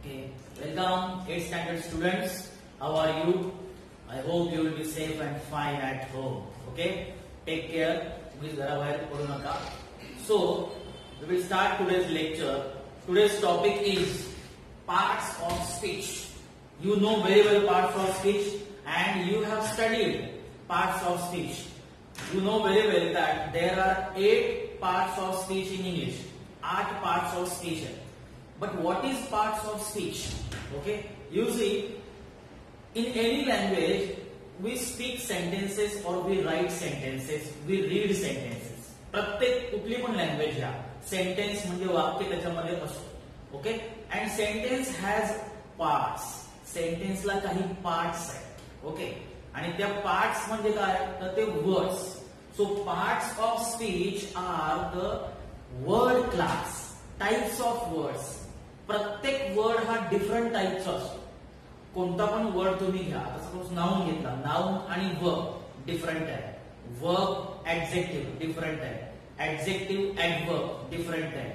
Okay, welcome 8th standard students. How are you? I hope you will be safe and fine at home. Okay, take care. Please So, we will start today's lecture. Today's topic is parts of speech. You know very well parts of speech and you have studied parts of speech. You know very well that there are 8 parts of speech in English. 8 parts of speech. But what is parts of speech? Okay, you see, in any language, we speak sentences or we write sentences, we read sentences. प्रत्येक कुठली पण language घ्या, sentence म्हणजे वाक्य त्याच्यामध्ये असतो. Okay, and sentence has parts. सेंटेन्सला काही पार्ट्स आहेत. ओके, आणि त्या पार्ट्स म्हणजे काय तर ते words. So parts of speech are the word class, types of words. प्रत्येक वर्ड हा डिफरंट टाइपचा असतो. कोणता पण वर्ड तुम्ही घ्या, आता सपोज नाउन घेतला, नाउन आणि वर्ब डिफरंट आहे. वर्ब ऍडजेक्टिव्ह डिफरंट आहे. ऍडजेक्टिव्ह ऍडवर्ब डिफरंट आहे.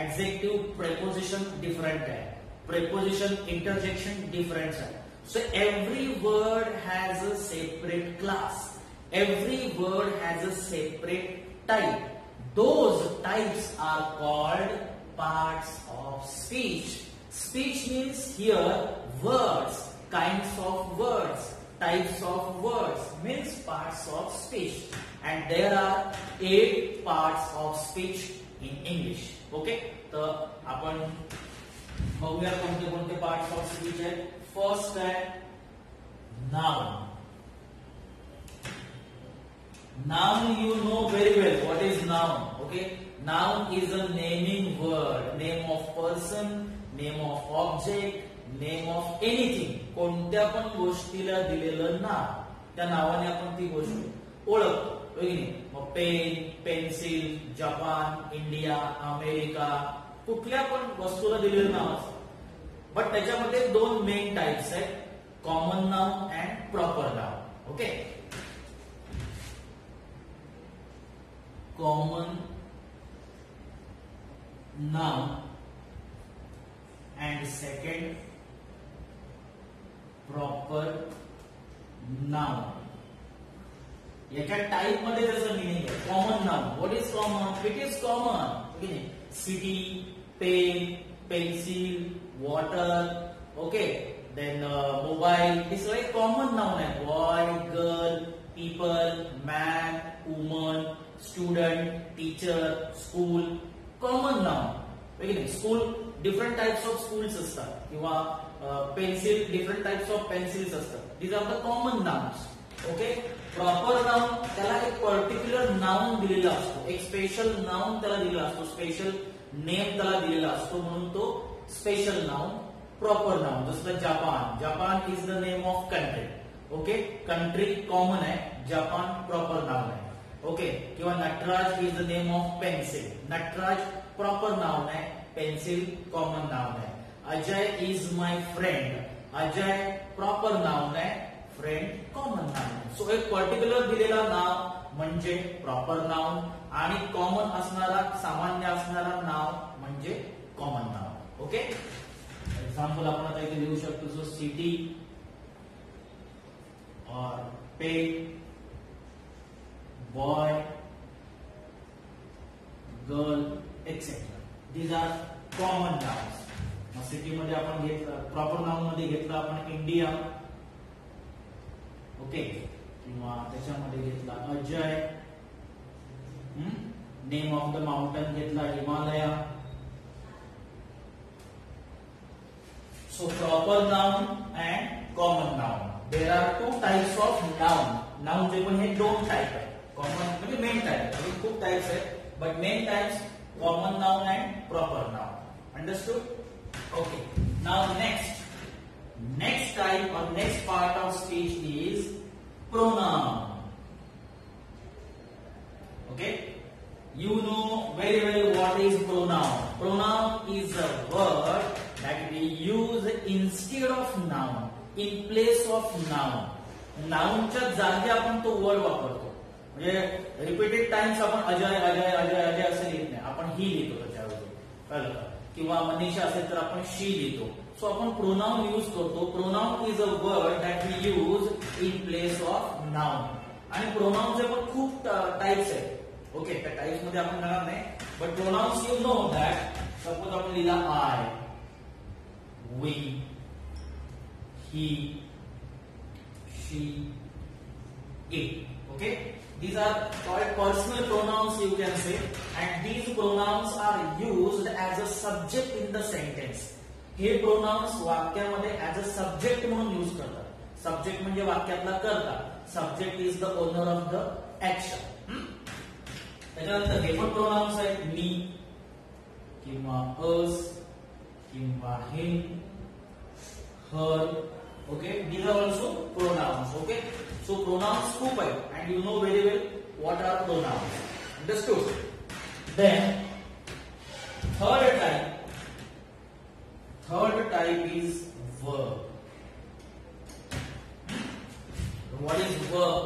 ऍडजेक्टिव्ह प्रेपोजिशन डिफरंट आहे. प्रेपोजिशन इंटरजेक्शन डिफरंट आहे. So every word has a separate class. Every word has a separate type. Those types are called parts of speech. Speech means here words, kinds of words, types of words means parts of speech. And there are 8 parts of speech in English. Okay? तर आपण बघूया कोणते कोणते parts of speech आहेत. First आहे noun. Noun you know very well. What is noun? Okay, noun is a naming word. Name of person, name of object, name of anything. कोणत्या पण गोष्टीला दिलेलं नाव, त्या नावाने आपण ती गोष्ट ओळखतो. मग pen, pencil, Japan, India, America, कुठल्या पण वस्तूला दिलेलं नाव असतं. बट त्याच्यामध्ये 2 मेन टाइप्स आहेत, common noun and proper noun. Okay, common noun and second proper noun. याच्या टाइप मध्ये जसं मिनिंग आहे. Common noun, what is common? It is common. City, pen, pencil, water. Okay, then mobile, हे सगळे common noun आहे. Boy, girl, people, man, woman, student, teacher, school, common noun. School different types of schools असतात किंवा pencil different types of pencils असतात. These are the common nouns. Okay, proper noun त्याला एक particular noun दिलेला असतो, एक special noun त्याला दिलेला असतो, स्पेशल नेम त्याला दिलेला असतो, म्हणून तो स्पेशल नाउन प्रॉपर नाउन. जसं Japan, Japan is the name of country. Okay, country common आहे, जपान प्रॉपर नाउन आहे. ओके, किंवा Nataraj is the name of pencil. Nataraj proper noun आहे, पेन्सिल कॉमन नाउन आहे. Ajay is my friend. Ajay proper noun आहे, friend common noun आहे. So एक particular दिलेला नाव म्हणजे प्रॉपर नाउन आणि कॉमन असणारा, सामान्य असणारा नाव म्हणजे कॉमन नाउन. ओके, एक्झाम्पल आपण आता इथे लिहू शकतो. सो सिटी और pen, boy, girl, etc. These are common nouns. City मध्ये आपण घेतलं, प्रॉपर नाउन मध्ये घेतलं आपण इंडिया. ओके, किंवा त्याच्यामध्ये घेतला Ajay. Name of the mountain घेतला Himalaya. So proper noun and common noun. There are 2 types of noun. Noun जे पण हे 2 टाइप आहे. कॉमन म्हणजे मेन टाइप, अजून खूप टाइप्स आहेत, but main types common noun and proper noun. Understood? Okay, now next type और next part of speech is pronoun. Okay, you know very well what is pronoun. Pronoun is a word that we use instead of noun, in place of noun. नाउनच्या जागी आपण तो word वापरतो. म्हणजे repeated times आपण अजय अजय अजय अजय असं लिहित नाही, आपण ही लिहितो त्याच्याऐवजी. कळलं का? किंवा मनीषा असेल तर आपण शी लिहितो. सो आपण प्रोनाउन यूज करतो. Pronoun is a word that we use in place of noun. आणि प्रोनाउनचे पण खूप टाइप्स आहेत. ओके, त्या टाइप्स मध्ये आपण जाणार नाही, but pronouns you know that. Suppose आपण लिहिला I, we, he, she, it. Okay, these are called personal pronouns, you can say, and these pronouns are used as a subject in the sentence. हे pronouns वाक्यामध्ये as a subject म्हणून use करतात. Subject म्हणजे वाक्यातला कर्ता. Subject is the owner of the action. त्याच्यानंतर हे पण pronouns आहेत, मी किंवा us किंवा him, her. Okay, these are also pronouns. Okay, so pronouns खूप आहेत and you know very well what are pronouns. Understood? Then third type is verb. What is verb?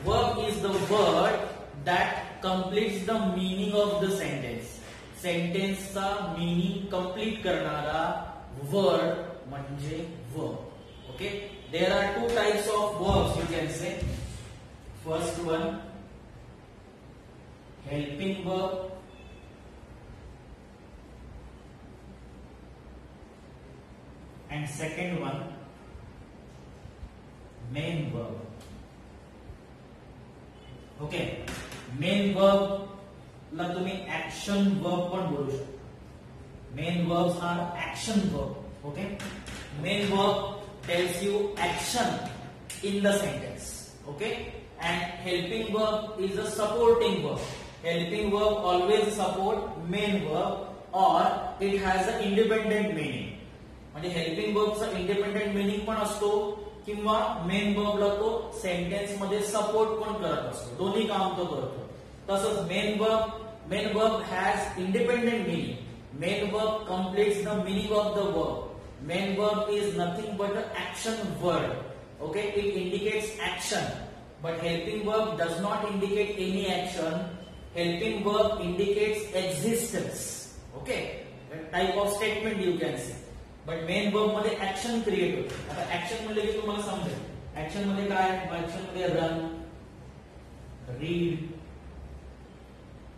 Verb is the word that completes the meaning of the sentence. Sentence चा meaning complete करणारा word म्हणजे verb. Okay, there are two types of verbs, you can say. First one, helping verb, and second one, main verb. Okay, main verb ला तुम्ही action verb पण बोलू शकता. Main verbs are action verb. Okay, main verb tells you action in the sentence. Okay, and helping verb is a supporting verb. Helping verb always support main verb or it has an independent meaning. म्हणजे helping verb चा independent meaning पण असतो किंवा main verb ला तो sentence मध्ये support पण करत असतो. दोन्ही काम तो करतो. तसंच main verb has independent meaning. Main verb completes the meaning of the verb. Main verb is nothing but an action word. Okay, it indicates action, but helping verb does not indicate any action. Helping verb indicates existence. Okay, a type of statement you can say. But main verb मध्ये action create होते. आता action म्हणजे की तुम्हाला समजेल. Action मध्ये काय? Action मध्ये run, read,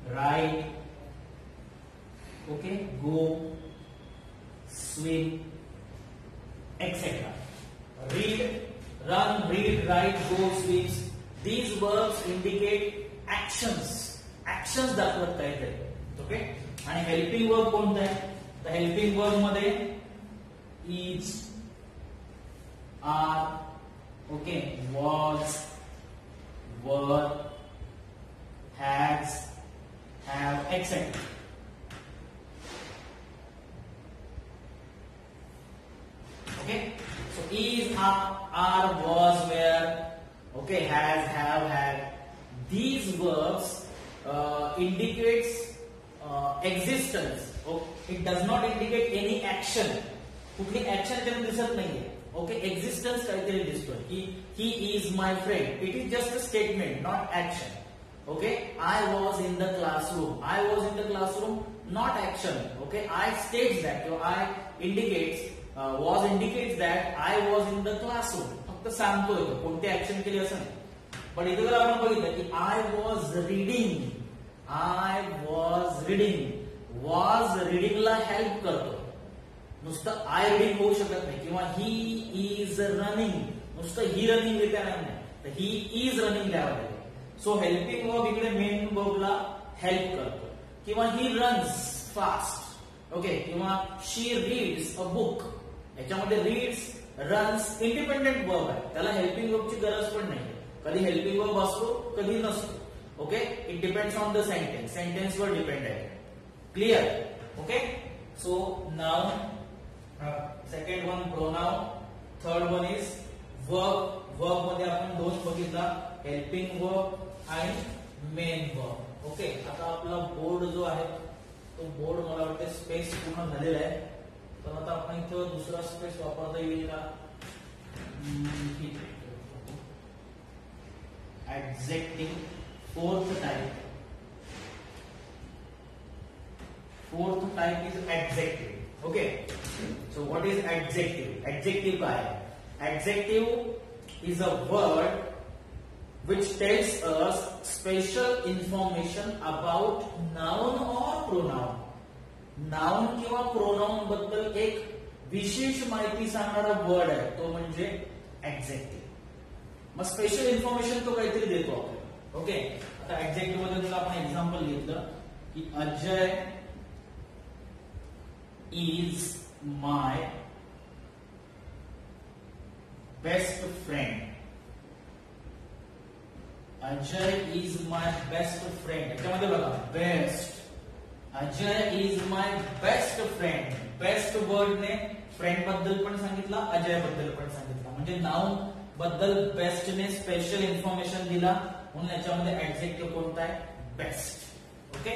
write, okay, go, swim, etc. Read, run, read, write, go, swim. These verbs indicate actions. Actions दाखवत काहीतरी. ओके, आणि हेल्पिंग वर्ब कोणता आहे? तर हेल्पिंग वर्ब मध्ये is, are, okay, was, were, has, have, etc. Okay, so is, are, was, were, okay, has, have, had. These verbs indicates existence. It does not indicate any action. कुठली action त्याला दिसत नाहीये. Okay, existence काहीतरी दिसतोय की he is my friend. It is just a statement, not action. Okay, I was in the classroom. I was in the classroom, not action. Okay, I states that. So I indicates. Was indicates that I was in the classroom. फक्त सांगतोय तो कोणती action केली असं नाही. पण इथे जर आपण बघितलं की I was reading, was reading ला हेल्प करतो. नुसतं I reading होऊ शकत नाही किंवा he is running, नुसतं he running लिहिता येणार नाही. तर he is running द्यावं लागेल. सो हेल्पिंग वर्ब इकडे मेन वर्ब ला हेल्प करतो. किंवा he runs fast. ओके, किंवा she reads a book. याच्यामध्ये रीड्स, रन्स इंडिपेंडेंट वर्ब आहे. त्याला हेल्पिंग वर्बची गरज पण नाही. कधी हेल्पिंग वर्ब असतो, कधी नसतो. Okay, it depends on the sentence. Sentence वर डिपेंड आहे. Clear? Okay, so noun, second one pronoun, third one is verb. Verb मध्ये आपण दोन बघितला, हेल्पिंग वर्ब आणि मेन वर्ब. ओके, आता आपला बोर्ड जो आहे तो बोर्ड मला वाटतं स्पेस पूर्ण झालेला आहे. तर आता आपण इथं दुसरा स्पेस वापरता येईल का? Adjective, fourth type. Fourth type is adjective. Okay. So what is adjective? Adjective काय आहे? Adjective is a word which tells us special information about noun or pronoun. Noun किंवा pronoun बद्दल एक विशेष माहिती सांगणारा वर्ड आहे तो म्हणजे adjective. मग स्पेशल इन्फॉर्मेशन तो काहीतरी देतो आपल्याला. ओके. आता adjective मध्ये जर आपण एक्झाम्पल घेतलं की Ajay is my best friend. Ajay is my best friend. याच्यामध्ये बघा best. Ajay is my best friend. Best word ने फ्रेंड बद्दल पण सांगितलं, अजय बद्दल पण सांगितलं. म्हणजे नाउन बद्दल बेस्ट ने स्पेशल इन्फॉर्मेशन दिला म्हणून याच्यामध्ये ऍडजेक्टिव्ह कोणता आहे? बेस्ट. ओके.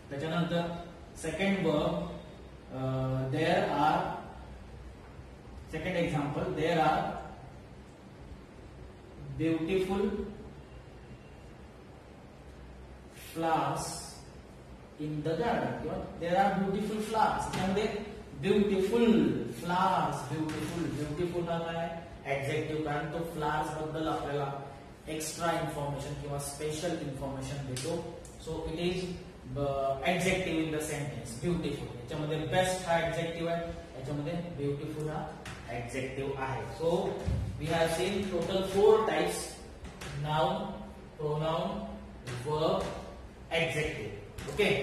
त्याच्यानंतर second verb there are, second example, there are beautiful flowers in the garden. There are beautiful flowers. त्यामध्ये beautiful flowers, beautiful हा काय adjective, कारण तो flowers बद्दल आपल्याला एक्स्ट्रा इन्फॉर्मेशन किंवा स्पेशल इन्फॉर्मेशन देतो. So it is adjective in the sentence. Beautiful याच्यामध्ये बेस्ट हा adjective आहे, याच्यामध्ये beautiful हा adjective आहे. So we have seen total 4 types: noun, pronoun, verb, adjective. Okay.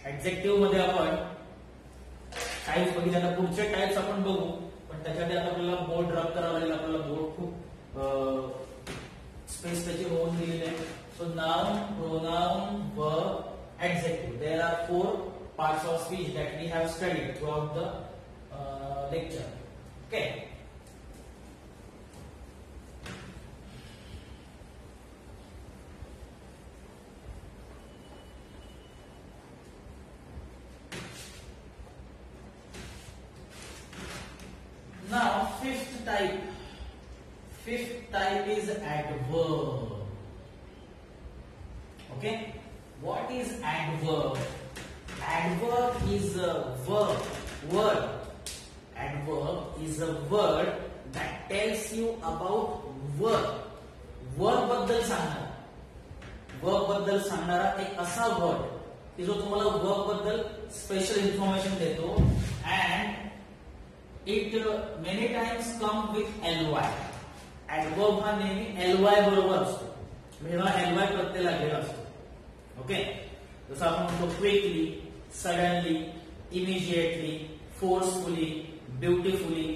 Adjective मध्ये आपण टाइप्स बघितले. आता पुढचे टाइप्स आपण बघू, पण त्याच्यासाठी आता आपल्याला बोर्ड रब करावं लागेल. आपल्याला बोर्ड खूप स्पेस त्याची होऊन दिलेली आहे. So noun, pronoun, verb, adjective. There are 4 parts of speech that we have studied throughout the lecture. Okay. Now fifth type. Fifth type is adverb. Okay, what is adverb? Adverb is a word. Adverb is a word that tells you about work. Work बद्दल सांगणार. Work बद्दल सांगणारा एक असा word की जो तुम्हाला work बद्दल स्पेशल इन्फॉर्मेशन देतो. And it many times come with ly. Adverb हा नेहमी ly बरोबर असतो. म्हणजे ly प्रत्यय लागलेला असतो. ओके. जसं आपण म्हणतो quickly, suddenly, immediately, forcefully, beautifully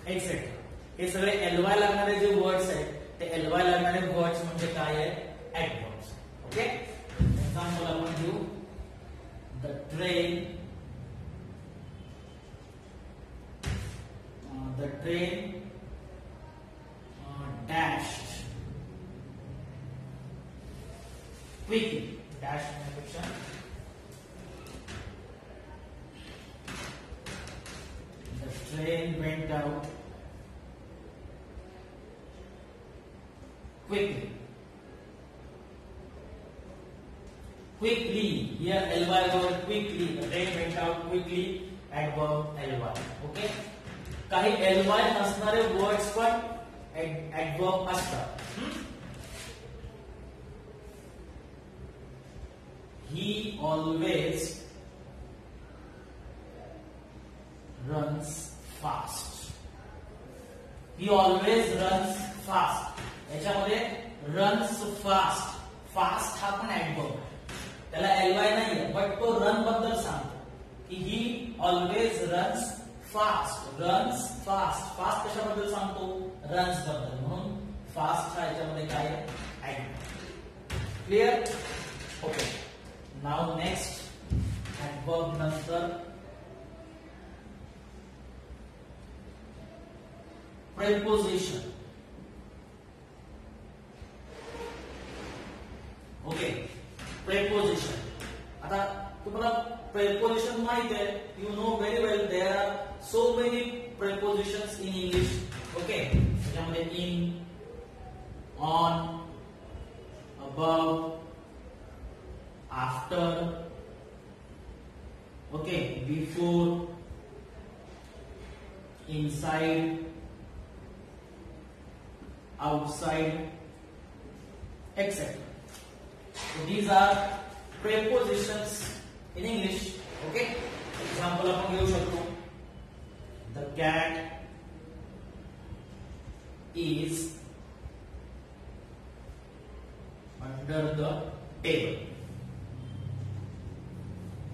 etcetera. हे सगळे ly लागणारे जे वर्ड्स आहेत ते ly लागणारे वर्ड्स म्हणजे काय आहे? ऍडवर्ब्स. ओके. एक्झाम्पल आपण घेऊ. The train dashed quickly. Dash function. The train went out quickly. Quickly. Here ly word quickly. The train went out quickly. Adverb ly. Okay. काही ly नसणारे वर्ड्स पण adverb असतात. He always runs fast. He always runs fast. याच्यामध्ये runs fast. Fast हा पण adverb. त्याला ly नाहीये, but तो run बद्दल सांगतो की he always runs fast. Runs fast. Fast कशाबद्दल सांगतो? runs बद्दल. म्हणून fast हा याच्यामध्ये काय आहे? adverb. Clear? Okay. Now next, adverb नंतर preposition. Okay, preposition. आता तुम्हाला preposition माहित आहे. You know very well there are so many prepositions in English. Okay, त्याच्यामध्ये in, on, above, after, Okay, before, inside, outside, etc. So these are prepositions in English. Okay, example आपण घेऊ शकतो. The cat is under the table.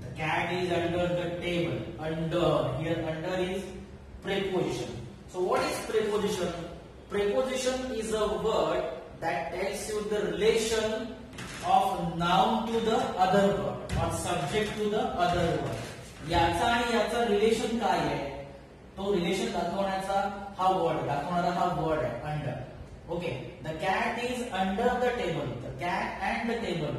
The cat is under the table. Under, here under is preposition. So what is preposition? Preposition is a word that tells you the relation of noun to the other word or subject to the other word. याचा आणि याचा relation काय आहे? तो relation दाखवण्याचा हा word, दाखवणारा हा वर्ड आहे under. Okay, the cat is under the table. The cat and the table,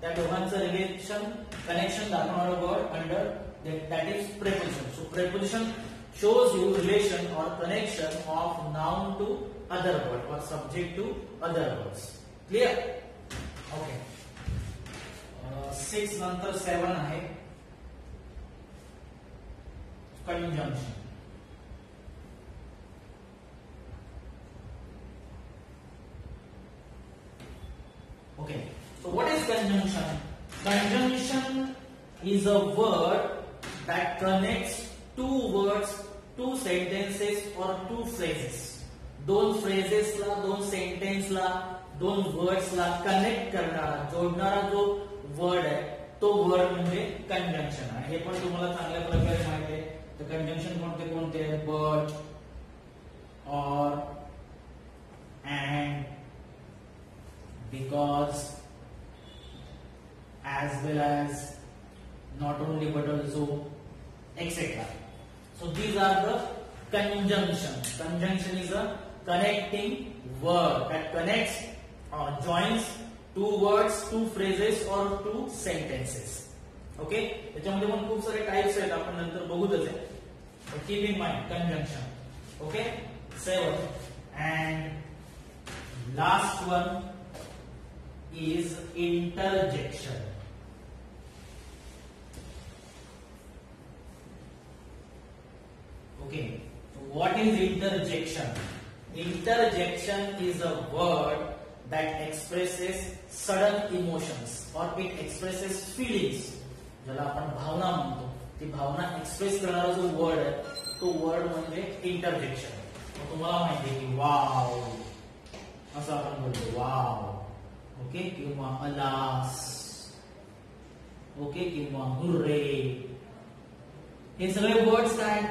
त्या दोघांचं रिलेशन, कनेक्शन दाखवणारा word under, that is preposition. So preposition shows you relation or connection of noun to other word or subject to other words. Clear? Okay. 6 नंतर 7 आहे conjunction. Okay, so what is conjunction? Conjunction is a word that connects two words, two sentences or two phrases. दोन phrases ला, दोन sentence ला, दोन words ला connect करणारा, जोडणारा जो word आहे तो word म्हणजे conjunction आहे. हे पण तुम्हाला चांगल्या प्रकारे माहिती आहे. तर conjunction कोणते कोणते आहेत? but, or, and, because, as well as, not only but also, etc. So these are the conjunctions. Conjunction is a connecting word that connects or joins two words, two phrases or two sentences. Okay, त्याच्यामध्ये पण खूप सारे types आहेत, आपण नंतर बघूच आहे. But keep in mind conjunction. Okay, 7. And last one is interjection. Okay, so what is interjection? Interjection is a word that expresses sudden emotions or it expresses feelings. ज्याला आपण भावना म्हणतो, ती भावना एक्सप्रेस करणारा जो वर्ड आहे तो वर्ड म्हणजे interjection. तुम्हाला माहिती आहे की वाव असं आपण बोलतो, वाव. ओके, किंवा अलास. ओके, किंवा हुर्रे. हे सगळे वर्ड्स काय,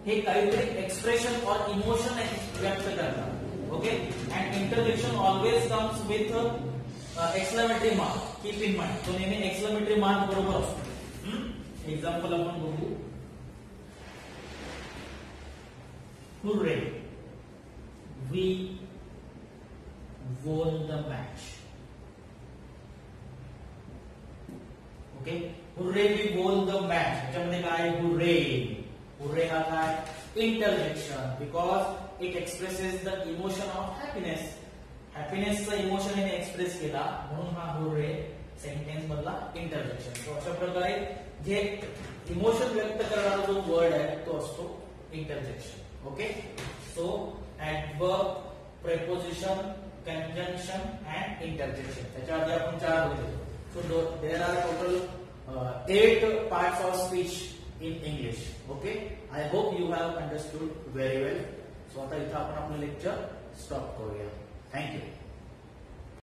हे काहीतरी एक्सप्रेशन और इमोशन व्यक्त करतात. Okay, and interjection always comes with exclamatory mark. Keep in mind, तो नेहमी एक्सक्लेमेटरी मार्क बरोबर असतो. एक्झाम्पल आपण बघू. Hurray, we won the match. Okay, hurray we won the match. त्याच्यामध्ये काय, हुर्रे. हुर्रे हा काय, interjection, because it expresses the emotion of happiness. हॅपीनेसचा इमोशन याने एक्सप्रेस केला म्हणून हा हुर्रे सेंटेन्स मधला इंटरजेक्शन. तो अशा प्रकारे जे इमोशन व्यक्त करणारा जो वर्ड आहे तो असतो interjection. Okay, so adverb, preposition, conjunction and interjection. त्याच्या आधी आपण 4 बघितले. So there are total 8 parts of speech in English. Okay, I hope you have understood very well. So आता इथे आपण आपलं लेक्चर स्टॉप करूया. Thank you.